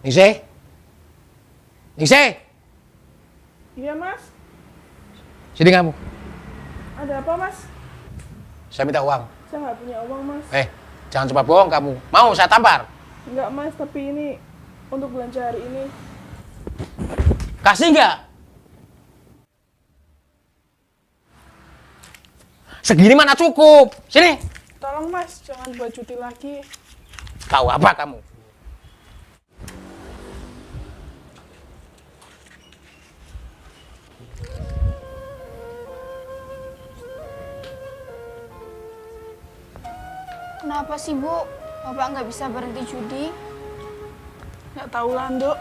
Ningsih? Ningsih? Iya, Mas. Sini kamu. Ada apa, Mas? Saya minta uang. Saya nggak punya uang, Mas. Jangan coba bohong kamu. Mau saya tampar? Enggak, Mas, tapi ini untuk belanja hari ini. Kasih nggak? Segini mana cukup? Sini. Tolong, Mas, jangan buat cuti lagi. Tahu apa kamu? Kenapa sih, Bu? Bapak nggak bisa berhenti judi? Nggak tahu lah, Nduk.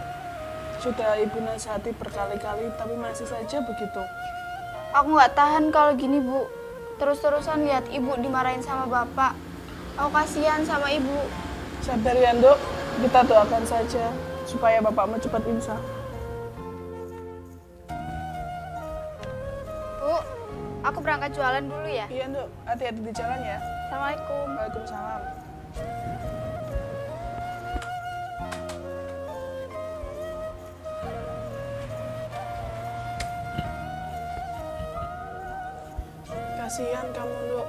Sudah Ibu nasihati berkali-kali, tapi masih saja begitu. Aku nggak tahan kalau gini, Bu. Terus-terusan lihat Ibu dimarahin sama Bapak. Aku kasihan sama Ibu. Sabar ya, Nduk. Kita doakan saja supaya Bapakmu cepat insaf. Bu, aku berangkat jualan dulu ya. Iya, Nduk. Hati-hati di jalan ya. Assalamualaikum. Waalaikumsalam. Kasihan kamu, Nduk.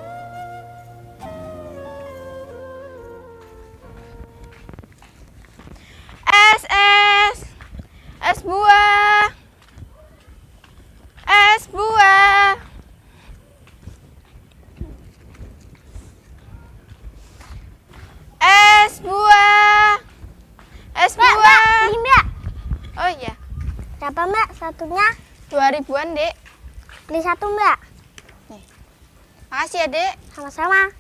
Es buah. Es buah. Es buah. Es buah. Ini Mbak. Oh iya, Berapa Mbak satunya? 2.000-an, Dek. Beli satu Mbak. Makasih ya, Dek. Sama-sama.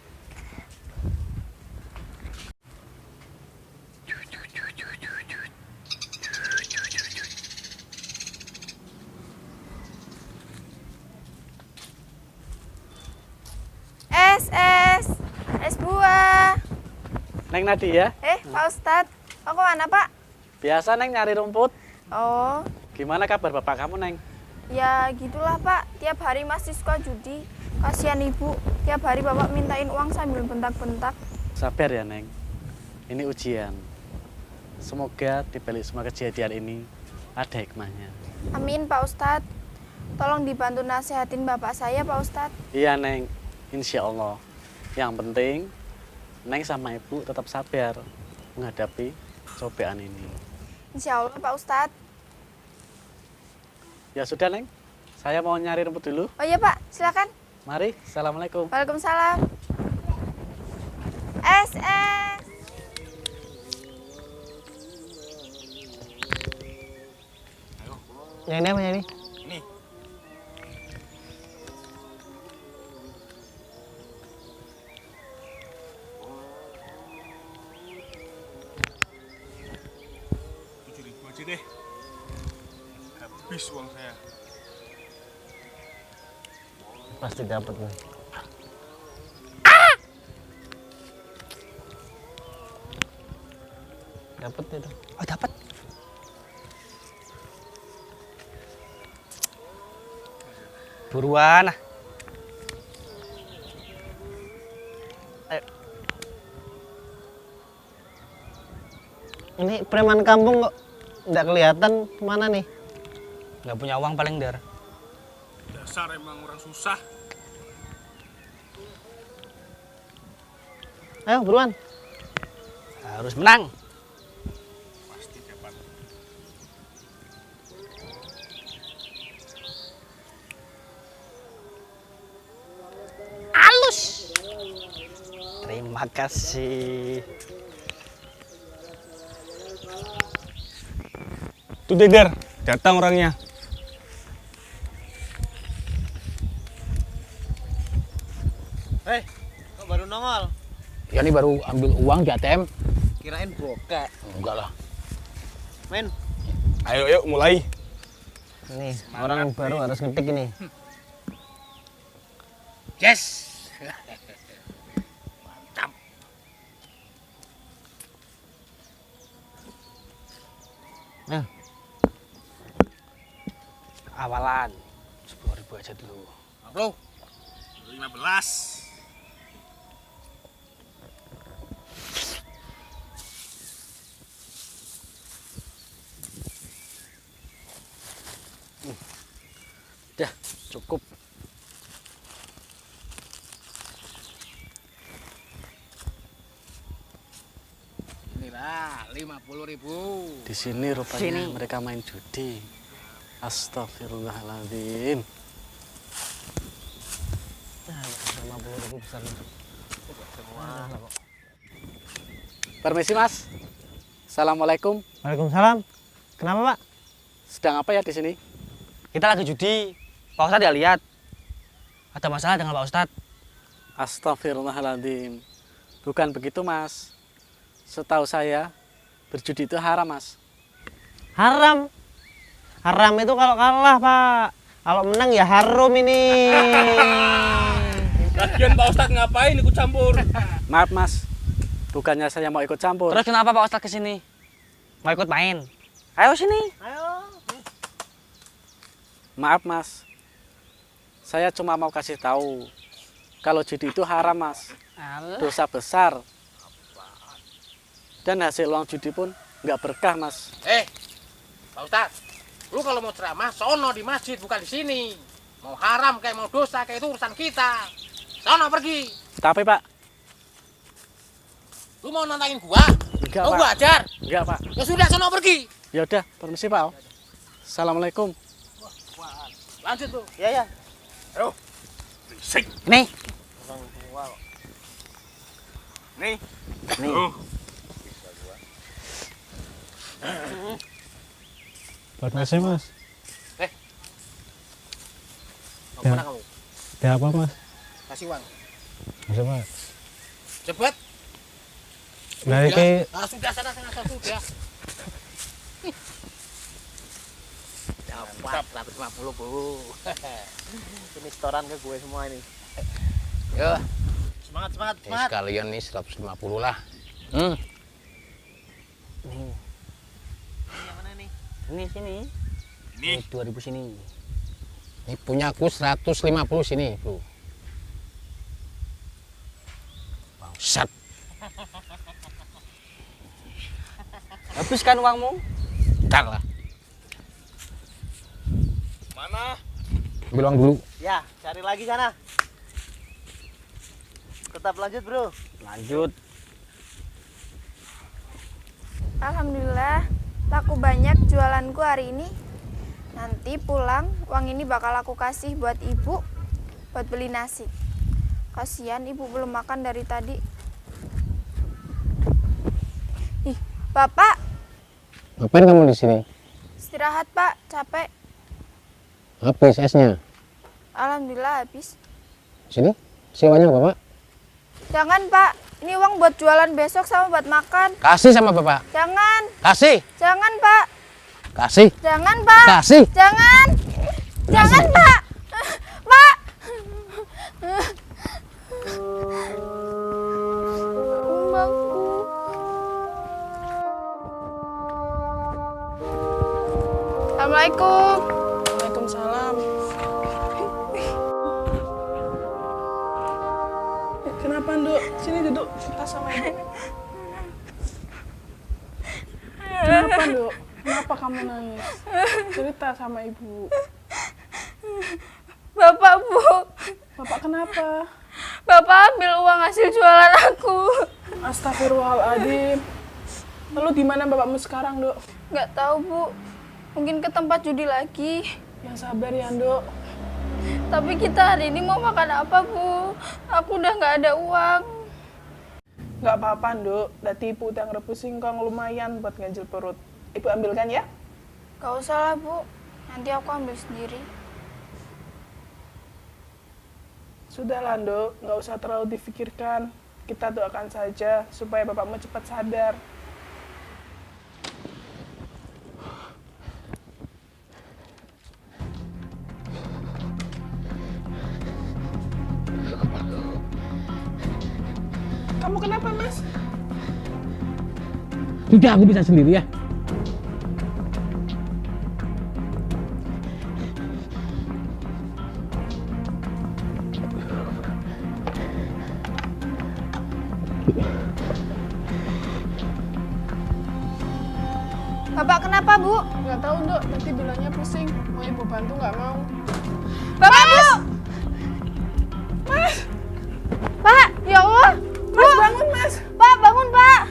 Es buah. Neng Nadia, Pak Ustadz, kok mana, Pak? biasa Neng nyari rumput. Oh, Gimana kabar bapak kamu, Neng? ya gitulah, Pak. Tiap hari masih suka judi. Kasihan Ibu, tiap hari Bapak mintain uang sambil bentak-bentak. Sabar ya, Neng. Ini ujian. Semoga di balik semua kejadian ini ada hikmahnya. Amin, Pak Ustadz. Tolong dibantu nasihatin Bapak saya, Pak Ustadz. Iya, Neng. Insya Allah. Yang penting, Neng sama Ibu tetap sabar menghadapi cobaan ini. Insya Allah, Pak Ustadz. Ya sudah, Neng. Saya mau nyari rumput dulu. Oh iya, Pak. Silakan. Mari. Assalamualaikum. Waalaikumsalam. Es. Yang ini apa yang ini? Ini. Rp7.000 aja deh. Habis uang saya. Pasti dapat nih. Dapat itu. Oh, dapat. Buruan. Ayo. Ini preman kampung kok nggak kelihatan mana nih? Nggak punya uang paling, Dar. Dasar emang orang susah. Ayo buruan. Harus menang. Pasti dapat. Halus. Terima kasih. Tuh, Dar, datang orangnya. Kok baru nongol? Ya ini baru ambil uang di ATM. Kirain bokek. Enggak lah. Men, Ayo, yuk mulai. Nih orang baru harus ngetik ini. Yes. Mantap. Nah, Awalan 10.000 aja dulu. Bro, 15. 50.000. Di sini rupanya mereka main judi. Astagfirullahaladzim. 50.000 besar. Permisi Mas. Assalamualaikum. Waalaikumsalam. Kenapa, Pak? Sedang apa ya di sini? Kita lagi judi. Pak Ustadz ya lihat. Ada masalah dengan Pak Ustadz. Astagfirullahaladzim. Bukan begitu Mas. Setahu saya berjudi itu haram Mas. Haram. Haram itu kalau kalah, Pak. Kalau menang ya harum ini. Lagian Pak Ustadz ngapain ikut campur? Maaf Mas. Bukannya saya mau ikut campur. Terus kenapa Pak Ustadz kesini? Mau ikut main? Ayo sini. Maaf Mas. Saya cuma mau kasih tahu kalau judi itu haram Mas. Dosa besar. Dan hasil uang judi pun nggak berkah Mas. Pak Ustadz, lu kalau mau ceramah sono di masjid bukan di sini. Mau haram kayak mau dosa kayak itu urusan kita. Sono pergi. Tapi Pak, Lu mau nantangin gua? enggak Mau Pak. gua ajar? Enggak Pak. Ya sudah sono pergi. Ya udah, permisi Pak. Assalamualaikum. Lanjut tuh. Iya, ya. Nih. Nih. Nih. Permisi Mas. Mau kemana kamu? Ya apa Mas? Kasih uang. Masa Mas? Cepet. Nah ini Sudah sana sudah. Dapat 150, Bu. Ini setoran ke gue semua ini. Yo, Semangat, semangat, ini semangat. sekalian nih 150 lah. Yang mana nih? Ini sini. Ini. 2000 sini. Ini punya aku 150 sini, Bro. Bangsat. Habiskan uangmu. Ntar lah. Mana? Ambil uang dulu. Ya, cari lagi sana. Tetap lanjut, Bro. Lanjut. Alhamdulillah, laku banyak jualanku hari ini. Nanti pulang, uang ini bakal aku kasih buat ibu, buat beli nasi. Kasihan ibu belum makan dari tadi. Ih, Bapak, Ngapain kamu di sini? istirahat Pak, capek. Habis esnya. Alhamdulillah habis. Sini. Sewanya Bapak. Jangan Pak, ini uang buat jualan besok sama buat makan. Kasih sama Bapak. Jangan, Kasih. jangan Pak, Kasih. jangan Pak, Kasih. jangan, jangan Pak, Pak. Bangku. Assalamualaikum. Waalaikumsalam. Kenapa, Nduk? Sini duduk, kita sama ibu. Kenapa, Nduk? Kenapa kamu nangis? Cerita sama ibu. Bapak, Bu. Bapak kenapa? Bapak ambil uang hasil jualan aku. Astagfirullahaladzim. Lalu di mana bapakmu sekarang, Nduk? Nggak tahu, Bu. Mungkin ke tempat judi lagi. Yang sabar ya, Nduk. Tapi kita hari ini mau makan apa, Bu? Aku udah nggak ada uang. Nggak apa-apa, Nduk. Udah tipu utang rebus singkong lumayan buat ganjil perut. Ibu ambilkan ya? Gak usah lah, Bu. Nanti aku ambil sendiri. Sudahlah, Nduk. Nggak usah terlalu difikirkan. Kita doakan saja supaya bapakmu cepat sadar. Kamu kenapa, Mas? Sudah aku bisa sendiri ya. Bapak kenapa, Bu? Nggak tahu, Nduk. Nanti bilangnya pusing. Mau ibu bantu nggak mau. Bapak, Bu! Mas! Pak, ya Allah! Mas, bangun, Mas! Pak, bangun, Pak!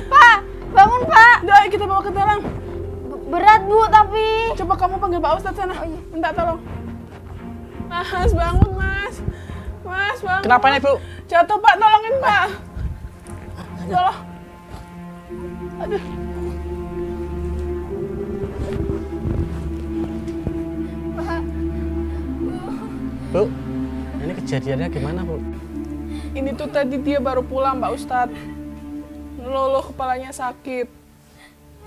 Pak, bangun, Pak! bawa ke dalam. Berat Bu, tapi Coba kamu panggil Pak Ustadz sana. Oh, iya. Minta tolong. Mas, bangun Mas. Mas, bangun. Kenapa nih, Bu? Jatuh Pak, tolongin Pak. Tolong. Aduh. Bu, ini kejadiannya gimana, Bu? Ini tuh tadi dia baru pulang Pak Ustadz. Ngeluluh, kepalanya sakit.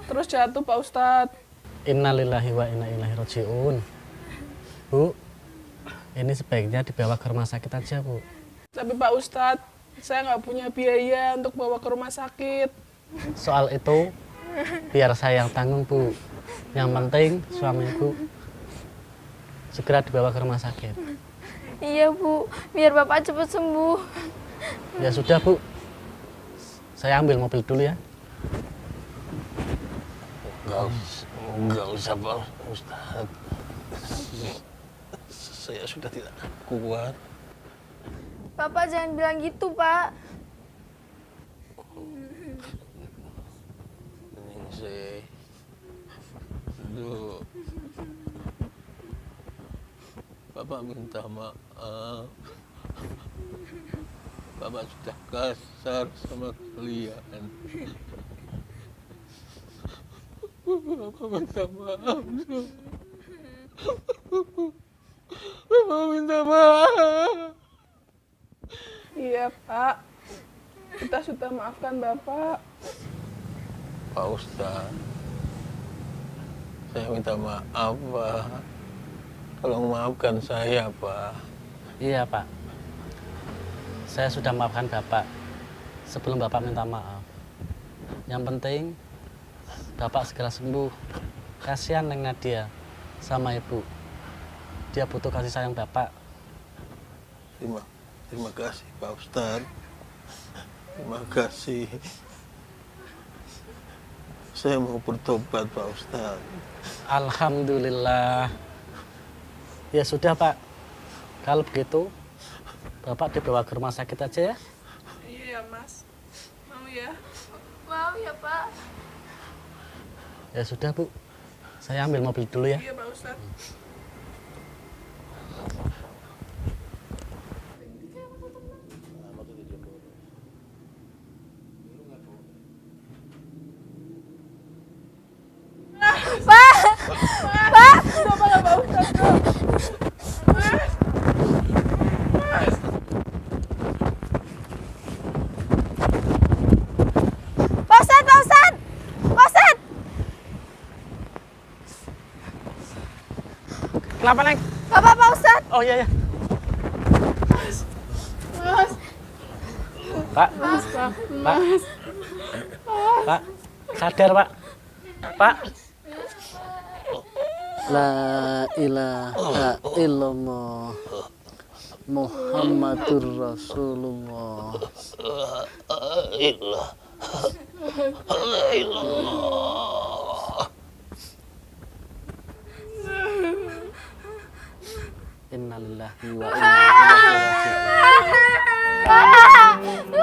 Terus jatuh Pak Ustadz. Innalillahi wa inna ilaihi rajiun. Bu, ini sebaiknya dibawa ke rumah sakit aja, Bu. Tapi Pak Ustadz, saya nggak punya biaya untuk bawa ke rumah sakit. Soal itu, biar saya yang tanggung, Bu. Yang penting, suami Ibu segera dibawa ke rumah sakit. iya Bu, biar Bapak cepat sembuh. Ya sudah, Bu. Saya ambil mobil dulu ya. Enggak usah Pak Ustaz. Saya sudah tidak kuat. Bapak jangan bilang gitu, Pak. Ningsih. Aduh. Bapak minta maaf. Bapak sudah kasar sama kalian. Bapak minta maaf. Bapak minta maaf. Iya Pak, kita sudah maafkan Bapak. Pak Ustaz, saya minta maaf Pak. Tolong maafkan saya Pak. Iya, Pak. Saya sudah maafkan Bapak sebelum Bapak minta maaf. Yang penting, Bapak segera sembuh. Kasihan Neng Nadia sama Ibu. Dia butuh kasih sayang Bapak. Terima kasih Pak Ustaz. Terima kasih. Saya mau bertobat Pak Ustaz. Alhamdulillah. Ya sudah, Pak. Kalau begitu, Bapak dibawa ke rumah sakit aja ya. Iya Mas, mau ya? Mau ya, Pak. Ya sudah, Bu. Saya ambil mobil dulu ya. Iya Pak Ustadz. Pak Ustadz, Pak Ustadz! Pak Ustadz! Kenapa, Neng? Bapak, Pak Ustadz! Oh iya, iya. Pak. Pak. Pak. Sadar, Pak. Pak. La ilaha illallah Muhammadur Rasulullah. Innalillahi wa inna ilaihi raji'un.